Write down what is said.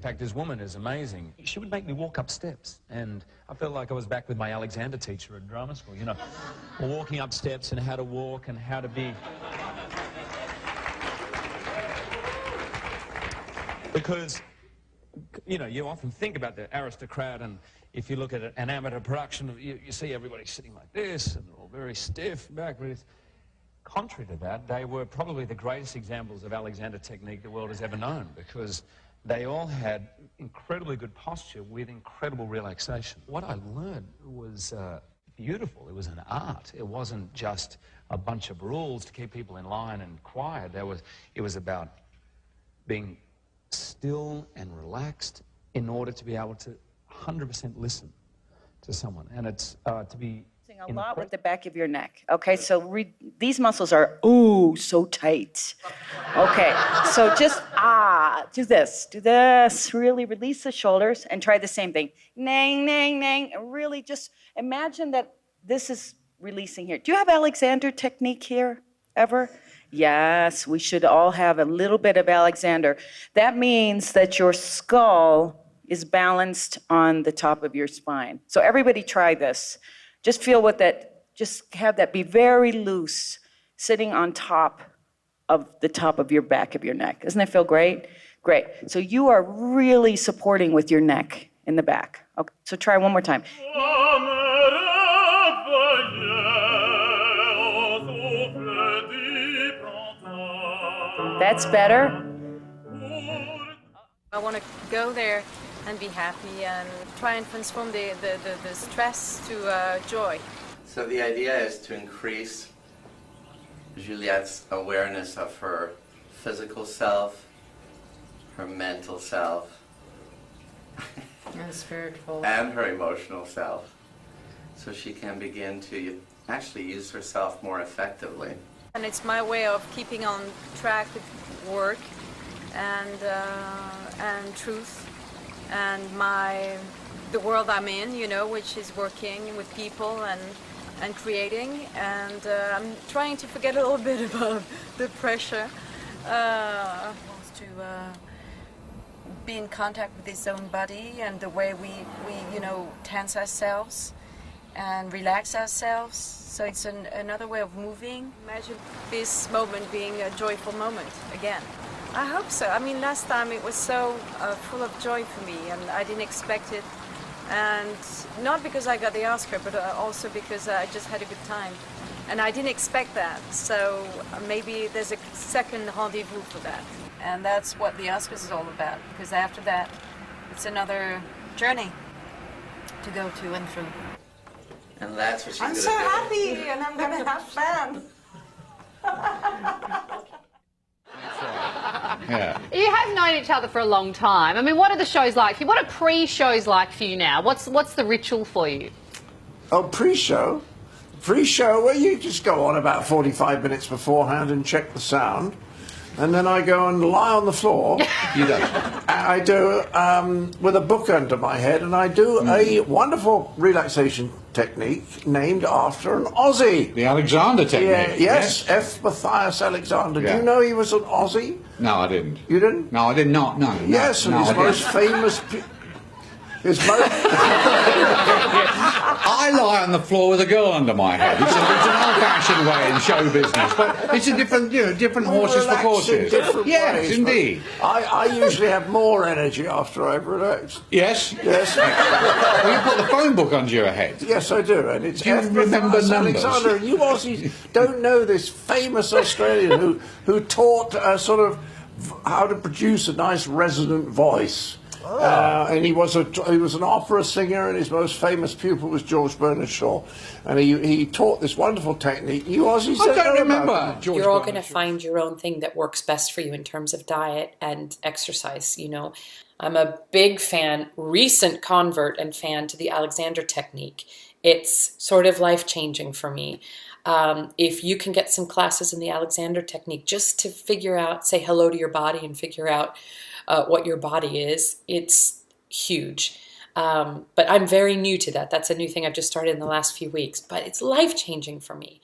fact, this woman is amazing. She would make me walk up steps, and I felt like I was back with my Alexander teacher at drama school, you know, walking up steps and how to walk and how to be... Because, you know, you often think about the aristocrat, and if you look at an amateur production, you see everybody sitting like this, and all very stiff back with... Contrary to that, they were probably the greatest examples of Alexander technique the world has ever known, because they all had incredibly good posture with incredible relaxation. What I learned was beautiful. It was an art. It wasn't just a bunch of rules to keep people in line and quiet. It was about being still and relaxed in order to be able to 100% listen to someone. And it's to be... A lot with the back of your neck. Okay, so these muscles are, ooh, so tight. Okay, so just, do this. Really release the shoulders and try the same thing. Nang, nang, nang. And really just imagine that this is releasing here. Do you have Alexander technique here, ever? Yes, we should all have a little bit of Alexander. That means that your skull is balanced on the top of your spine. So everybody try this. Just feel what that, just have that be very loose, sitting on top of your back of your neck. Doesn't that feel great? Great. So you are really supporting with your neck in the back. Okay, so try one more time. That's better. I want to go there and be happy and try and transform the stress to joy. So the idea is to increase Juliette's awareness of her physical self, her mental self, And spiritual. and her emotional self, so she can begin to actually use herself more effectively. And it's my way of keeping on track with work and truth. And the world I'm in, you know, which is working with people and creating, and I'm trying to forget a little bit about the pressure. To be in contact with his own body and the way we you know, tense ourselves and relax ourselves. So it's another way of moving. Imagine this moment being a joyful moment again. I hope so. I mean, last time it was so full of joy for me, and I didn't expect it. And not because I got the Oscar, but also because I just had a good time. And I didn't expect that. So maybe there's a second rendezvous for that. And that's what the Oscars is all about, because after that, it's another journey to go to and through. And that's what she's I'm going to so do. happy, and I'm going to have fun. Yeah. You have known each other for a long time. I mean, what are the shows like for you? What are pre-shows like for you now? What's the ritual for you? Oh, pre-show? Pre-show, well, you just go on about 45 minutes beforehand and check the sound. And then I go and lie on the floor. You don't. I do, with a book under my head, and I do a wonderful relaxation technique named after an Aussie. The Alexander technique. Yeah, yes, F. Matthias Alexander. Yeah. Do you know he was an Aussie? No, I didn't. You didn't? No, I did not. No. Yes, and no, his I most didn't. famous... His most... I lie on the floor with a girl under my head. It's an old-fashioned way in show business, but it's a different, you know, different horses for courses. Different Yes, ways, indeed. I usually have more energy after I've relaxed. Yes. Yes. Well, you put the phone book under your head. Yes, I do, and it's Do you F. remember Matthias numbers? Alexander. And you Aussies don't know this famous Australian who taught sort of how to produce a nice resonant voice. And he was an opera singer, and his most famous pupil was George Bernard Shaw, and he taught this wonderful technique. You Aussies I don't know remember. about it. George You're all Bernard going to Shaw. find your own thing that works best for you in terms of diet and exercise. You know, I'm a big fan, recent convert and fan to the Alexander technique. It's sort of life-changing for me. If you can get some classes in the Alexander technique just to figure out, say hello to your body and figure out what your body is, it's huge. But I'm very new to that. That's a new thing I've just started in the last few weeks. But it's life-changing for me.